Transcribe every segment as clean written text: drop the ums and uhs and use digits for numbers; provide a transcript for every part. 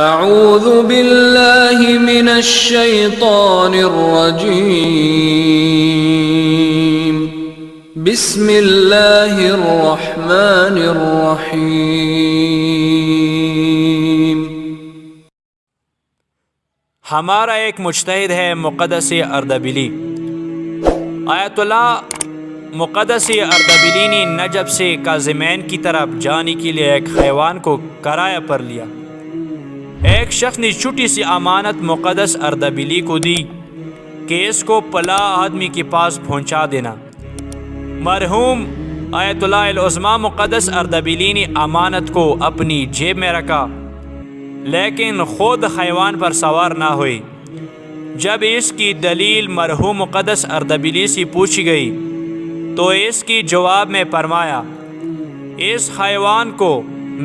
اعوذ باللہ من الشیطان الرجیم بسم اللہ الرحمن الرحیم۔ ہمارا ایک مجتہد ہے مقدس اردبیلی۔ آیت اللہ مقدس اردبیلی نے نجف سے کاظمین کی طرف جانے کے لیے ایک حیوان کو کرایہ پر لیا۔ ایک شخص نے چھوٹی سی امانت مقدس اردبیلی کو دی کہ اس کو پلا آدمی کے پاس پہنچا دینا۔ مرحوم آیت اللہ العظمیٰ مقدس اردبیلی نے امانت کو اپنی جیب میں رکھا، لیکن خود حیوان پر سوار نہ ہوئی۔ جب اس کی دلیل مرحوم مقدس اردبیلی سے پوچھی گئی تو اس کی جواب میں فرمایا، اس حیوان کو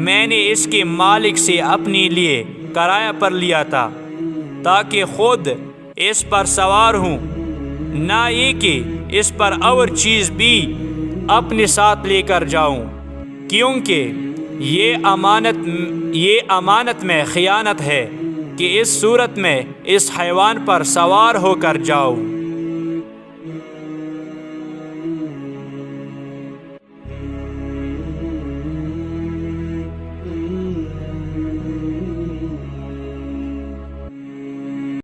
میں نے اس کے مالک سے اپنے لیے کرایہ پر لیا تھا تاکہ خود اس پر سوار ہوں، نہ یہ کہ اس پر اور چیز بھی اپنے ساتھ لے کر جاؤں، کیونکہ یہ امانت میں خیانت ہے کہ اس صورت میں اس حیوان پر سوار ہو کر جاؤں۔